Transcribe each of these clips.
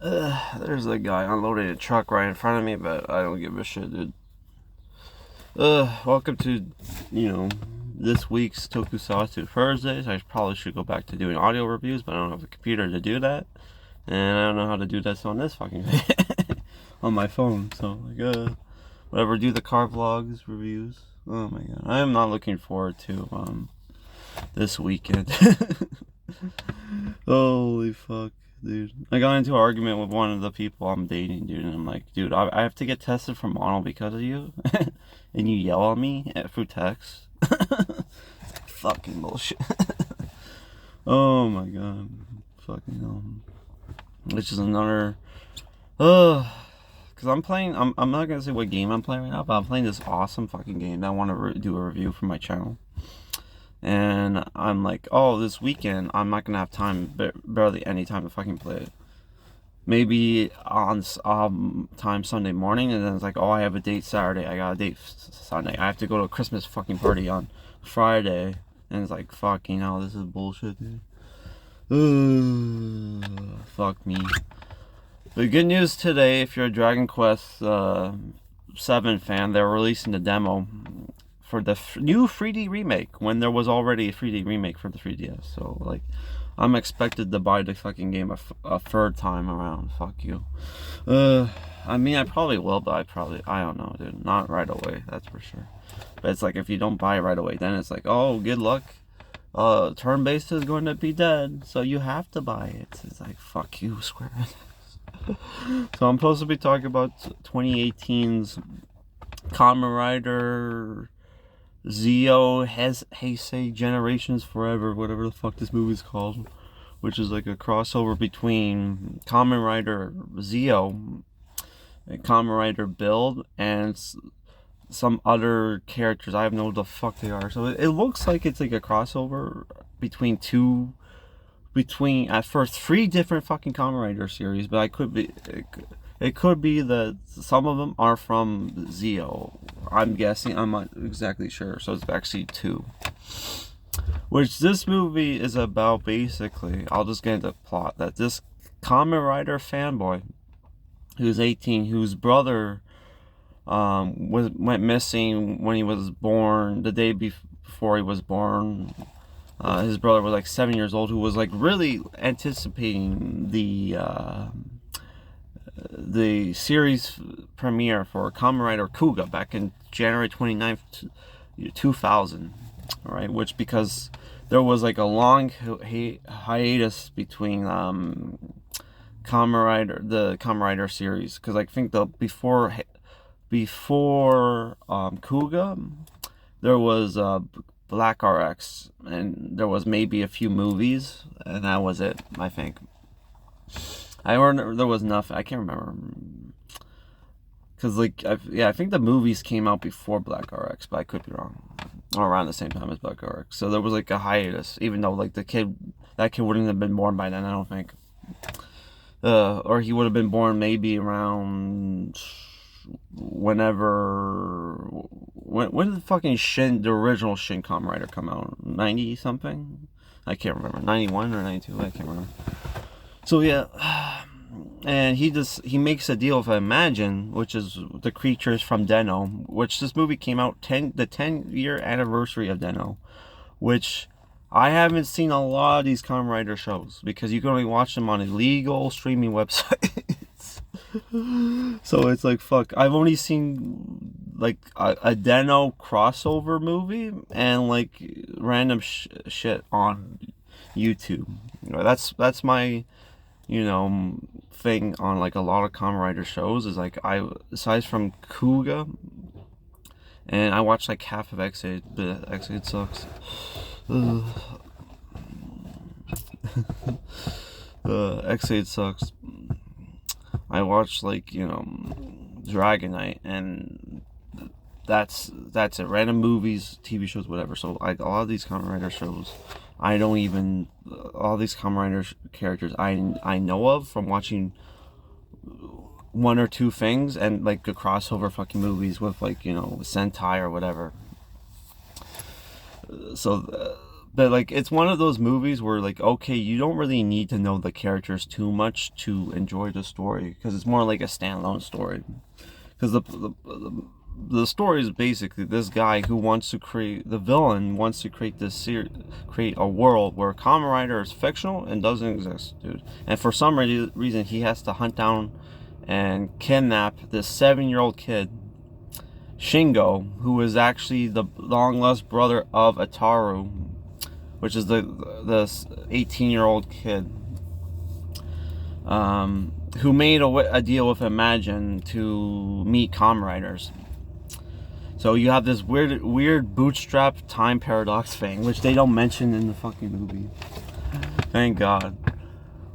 There's a guy unloading a truck right in front of me, but I don't give a shit, dude. Welcome to, this week's tokusatsu Thursdays. I probably should go back to doing audio reviews, but I don't have a computer to do that. And I don't know how to do this on this fucking on my phone. So, whatever, do the car vlogs, reviews. Oh my god. I am not looking forward to, this weekend. Holy fuck, dude. I got into an argument with one of the people I'm dating, dude, and I'm like, dude, I have to get tested for mono because of you? And you yell at me through text? Fucking bullshit. Oh my god. Fucking which is another because I'm not gonna say what game I'm playing right now, but I'm playing this awesome fucking game that I want to do a review for my channel. And I'm like, oh, this weekend I'm not gonna have time, barely any time to fucking play it. Maybe on time Sunday morning, and then it's like, oh, I have a date Saturday, I got a date Sunday, I have to go to a Christmas fucking party on Friday, and it's like, fucking hell, this is bullshit, dude. Fuck me. The good news today, if you're a Dragon Quest 7 fan, they're releasing the demo for the new 3D remake when there was already a 3D remake for the 3DS. So, like, I'm expected to buy the fucking game a third time around. Fuck you. I mean, I probably will, but I don't know, dude. Not right away, that's for sure. But it's like, if you don't buy it right away, then it's like, oh, good luck. Turn-based is going to be dead, so you have to buy it. It's like, fuck you, Square Enix. So I'm supposed to be talking about 2018's Kamen Rider Heisei Generations Forever, whatever the fuck this movie's called, which is like a crossover between Kamen Rider Zeo and Kamen Rider Build and some other characters. I have no idea what the fuck they are. So it looks like it's like a crossover between at first 3 different fucking Kamen Rider series, but it could be that some of them are from Zeo. I'm guessing, I'm not exactly sure. So it's actually 2. Which this movie is about, basically. I'll just get into the plot. That this Kamen Rider fanboy, who's 18, whose brother went missing when he was born, the day before he was born. His brother was like 7 years old, who was like really anticipating the series premiere for Kamen Rider Kuga back in January 29th, 2000. Alright, which because there was like a long hiatus between the Kamen Rider series, because I think before Kuga there was Black RX, and there was maybe a few movies, and that was it, I think. I remember there was nothing. I can't remember. Because, like, I think the movies came out before Black RX, but I could be wrong. Or around the same time as Black RX. So there was, like, a hiatus, even though, like, that kid wouldn't have been born by then, I don't think. Or he would have been born maybe around when did the fucking the original Shin Kamen Rider come out? 90 something? I can't remember. 91 or 92? I can't remember. So yeah, and he makes a deal with Imagine, which is the creatures from Den-O, which this movie came out the 10-year anniversary of Den-O, which I haven't seen a lot of these Kamen Rider shows because you can only watch them on illegal streaming websites. So it's like, fuck, I've only seen like a Den-O crossover movie and like random shit on YouTube. That's my thing on like a lot of Kamen Rider shows, is like, aside from Kuga, and I watched like half of X8, but X8 sucks. X8 sucks. I watched like Dragon Knight, and that's it. Random movies, TV shows, whatever. So like a lot of these Kamen Rider shows, all these Kamen Rider characters I know of from watching 1 or 2 things, and like the crossover fucking movies with like Sentai or whatever. So but like it's one of those movies where like okay, you don't really need to know the characters too much to enjoy the story because it's more like a standalone story. Because the story is basically this guy who wants to create, the villain wants to create create a world where Kamen Rider is fictional and doesn't exist, dude. And for some reason, he has to hunt down and kidnap this 7-year-old kid, Shingo, who is actually the long lost brother of Ataru, which is the 18-year-old kid. Who made a deal with Imagine to meet Kamen Riders. So you have this weird bootstrap time paradox thing, which they don't mention in the fucking movie. Thank God.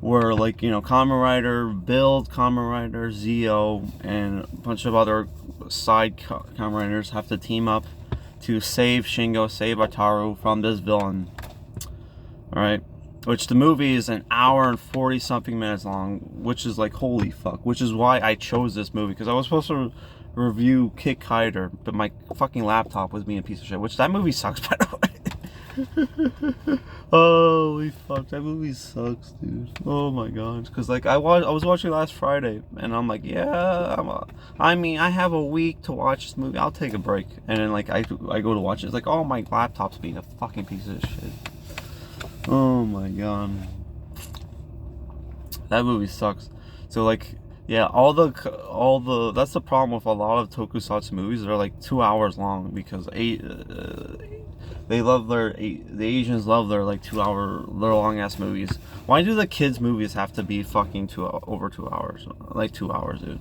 Where like, you know, Kamen Rider Build, Kamen Rider Zio, and a bunch of other side Kamen Riders have to team up to save Shingo, save Ataru from this villain. Alright? Which the movie is an hour and 40 something minutes long, which is like holy fuck. Which is why I chose this movie, because I was supposed to review Kick Hider, but my fucking laptop was being a piece of shit. Which that movie sucks, by the way. Holy fuck, that movie sucks, dude. Oh my god. Because like I was watching last Friday, and I'm like, yeah, I have a week to watch this movie. I'll take a break, and then like I go to watch it. It's like, oh, my laptop's being a fucking piece of shit. Oh my god, that movie sucks. So like, yeah, all the that's the problem with a lot of tokusatsu movies. They're like 2 hours long because they love the Asians love their like 2 hour their long ass movies. Why do the kids movies have to be fucking over 2 hours? Like 2 hours, dude.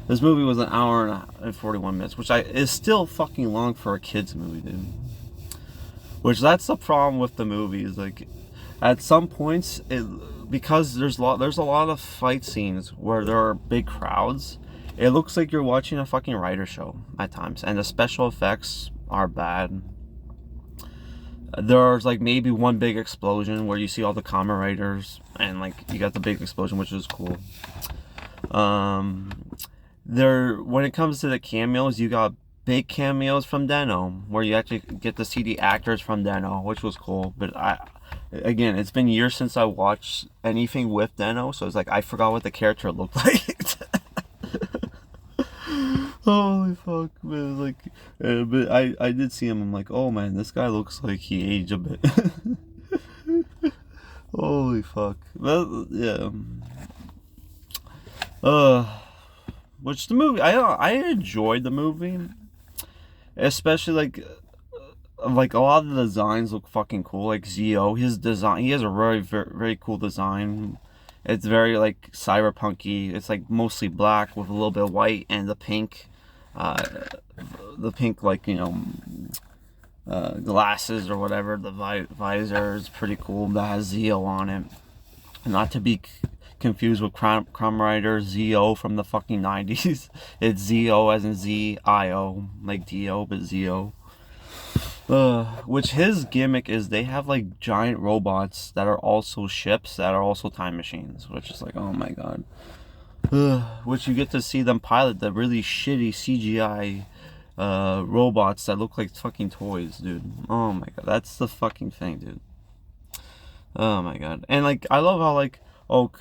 This movie was an hour and 41 minutes, which is still fucking long for a kids movie, dude. Which that's the problem with the movies. Like, at some points, because there's a lot of fight scenes where there are big crowds. It looks like you're watching a fucking writer show at times, and the special effects are bad. There's like maybe one big explosion where you see all the Kamen Riders, and like you got the big explosion, which is cool. When it comes to the cameos, you got big cameos from Den-O, where you actually get to see the actors from Den-O, which was cool. But again, it's been years since I watched anything with Den-O, so it's like I forgot what the character looked like. Holy fuck, man! Like, but I did see him. I'm like, oh man, this guy looks like he aged a bit. Holy fuck! Well, yeah. Which the movie, I enjoyed the movie. Especially like a lot of the designs look fucking cool. Like Zio, his design, he has a very, very, very cool design. It's very like cyberpunky. It's like mostly black with a little bit of white and the pink like, you know, glasses or whatever. The visor is pretty cool. That has Zio on it. Not to be confused with Kamen Rider Zio from the fucking 90s. It's Zio as in Z-I-O, like Dio, but Zio. Which his gimmick is they have like giant robots that are also ships that are also time machines, which is like, oh my god. Which you get to see them pilot the really shitty CGI robots that look like fucking toys, dude. Oh my god, that's the fucking thing, dude. Oh my god. And like I love how like, oh,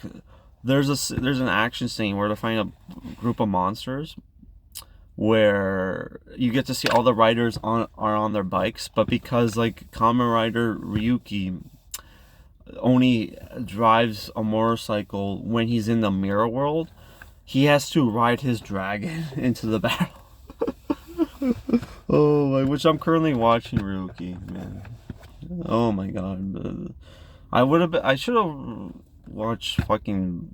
there's an action scene where they're fighting a group of monsters, where you get to see all the riders are on their bikes, but because like Kamen Rider Ryuki only drives a motorcycle when he's in the mirror world, he has to ride his dragon into the battle. Oh my, which I'm currently watching Ryuki, man. Oh my god. I should have watched fucking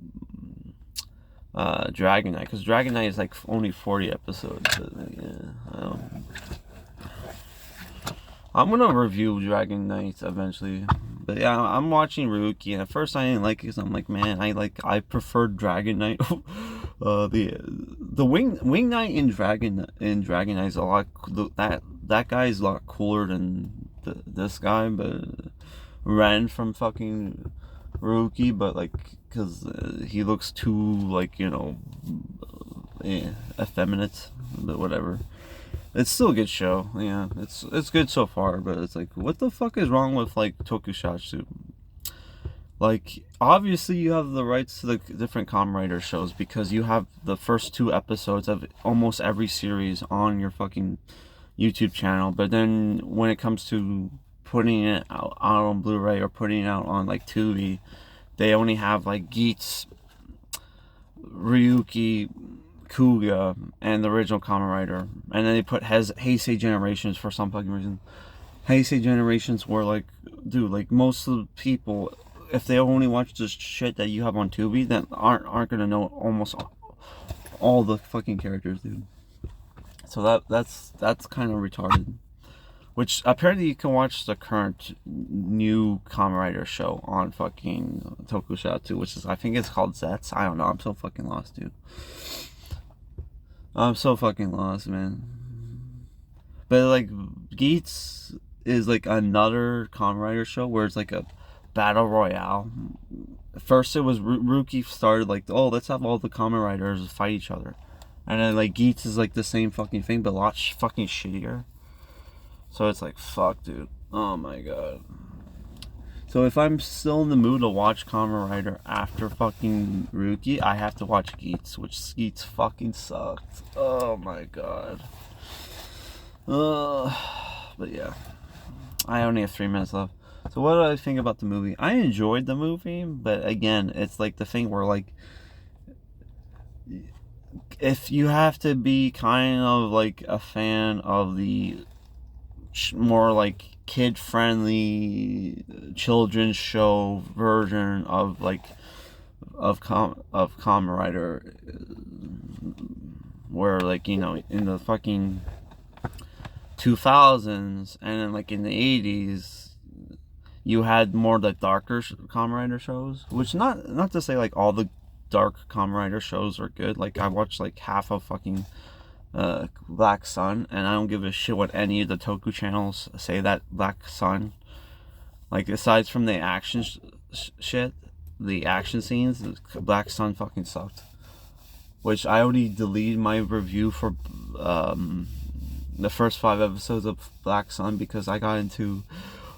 Dragon Knight, because Dragon Knight is like only 40 episodes. But, yeah, I'm gonna review Dragon Knight eventually. But yeah, I'm watching Ryuki, and at first I didn't like it because I'm like, man, I prefer Dragon Knight. The Wing Knight in Dragon Knight is a lot. That guy is a lot cooler than this guy, but Ren from fucking Ryuki, but like, because he looks too like, you know, effeminate, but whatever. It's still a good show. Yeah, it's good so far, but it's like, what the fuck is wrong with like tokusatsu? Like, obviously you have the rights to the different Kamen Rider shows because you have the first 2 episodes of almost every series on your fucking YouTube channel. But then when it comes to putting it out on Blu-ray or putting it out on like Tubi, they only have like Geats, Ryuki, Kuga, and the original Kamen Rider. And then they put Heisei Generations for some fucking reason. Heisei Generations were like, dude, like most of the people, if they only watch this shit that you have on Tubi, then aren't gonna know almost all the fucking characters, dude. So that's kind of retarded. Which apparently you can watch the current new Kamen Rider show on fucking tokusatsu, which is, I think it's called Zets. I don't know. I'm so fucking lost, dude. I'm so fucking lost, man. But like, Geats is like another Kamen Rider show where it's like a battle royale. First it was Rookie started like, oh, let's have all the Kamen Riders fight each other, and then like Geats is like the same fucking thing but a lot fucking shittier. So it's like, fuck, dude. Oh my god. So if I'm still in the mood to watch Kamen Rider after fucking Rookie, I have to watch Geats, which Geats fucking sucked. Oh my god. But yeah, I only have 3 minutes left. So what do I think about the movie? I enjoyed the movie, but again, it's like the thing where like, if you have to be kind of like a fan of the more like kid-friendly children's show version of like of Kamen Rider, where like, you know, in the fucking 2000s and then like in the 80s you had more the darker Kamen Rider shows, which not to say like all the dark Kamen Rider shows are good. Like, I watched like half of fucking Black Sun, and I don't give a shit what any of the Toku channels say that Black Sun, like, aside from the action shit, the action scenes, Black Sun fucking sucked. Which I already deleted my review for the first 5 episodes of Black Sun because I got into,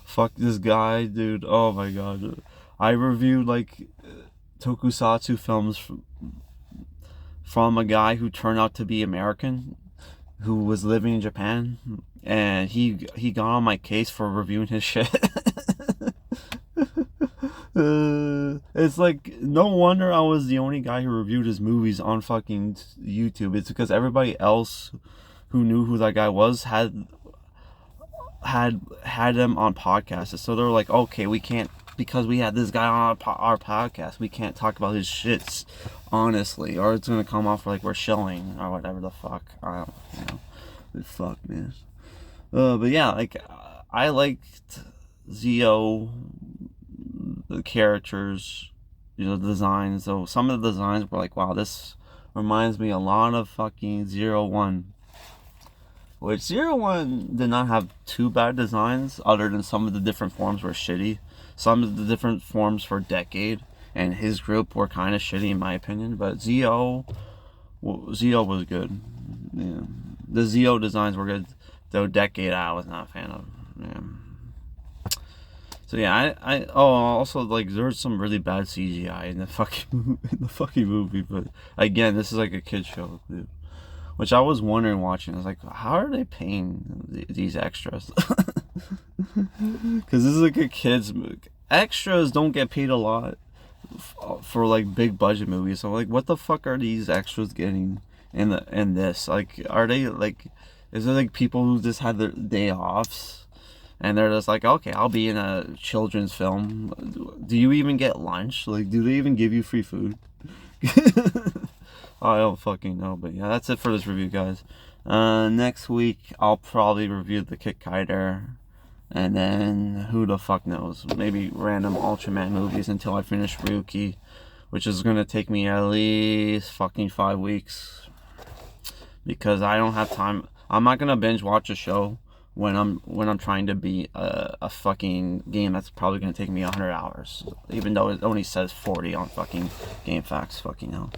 fuck this guy, dude. Oh my god. I reviewed like tokusatsu films from a guy who turned out to be American, who was living in Japan, and he got on my case for reviewing his shit. It's like, no wonder I was the only guy who reviewed his movies on fucking YouTube. It's because everybody else who knew who that guy was had him on podcasts. So they're like, okay, we can't, because we had this guy on our podcast, we can't talk about his shits honestly, or it's gonna come off like we're shilling or whatever the fuck. I don't, you know, but fuck, man. But yeah, like, I liked Zio, the characters, you know, the designs. So some of the designs were like, wow, this reminds me a lot of fucking 01. Which 01 did not have too bad designs, other than some of the different forms were shitty. Some of the different forms for Decade and his group were kind of shitty in my opinion, but Zio was good. Yeah. The Zio designs were good, though Decade I was not a fan of. Yeah. So yeah, I also, like, there's some really bad CGI in the fucking movie, but again, this is like a kid show, dude. Which I was wondering watching. I was like, how are they paying these extras? Because this is like a kid's movie. Extras don't get paid a lot for like big budget movies. So like, what the fuck are these extras getting in this? Like, are they like, is it like people who just had their day offs and they're just like, okay, I'll be in a children's film. Do you even get lunch? Like, do they even give you free food? I don't fucking know, but yeah, that's it for this review, guys. Next week, I'll probably review the Kit Kaider, and then who the fuck knows? Maybe random Ultraman movies until I finish Ryuki, which is gonna take me at least fucking 5 weeks, because I don't have time. I'm not gonna binge watch a show when I'm trying to beat a fucking game that's probably gonna take me 100 hours, even though it only says 40 on fucking GameFAQs. Fucking hell.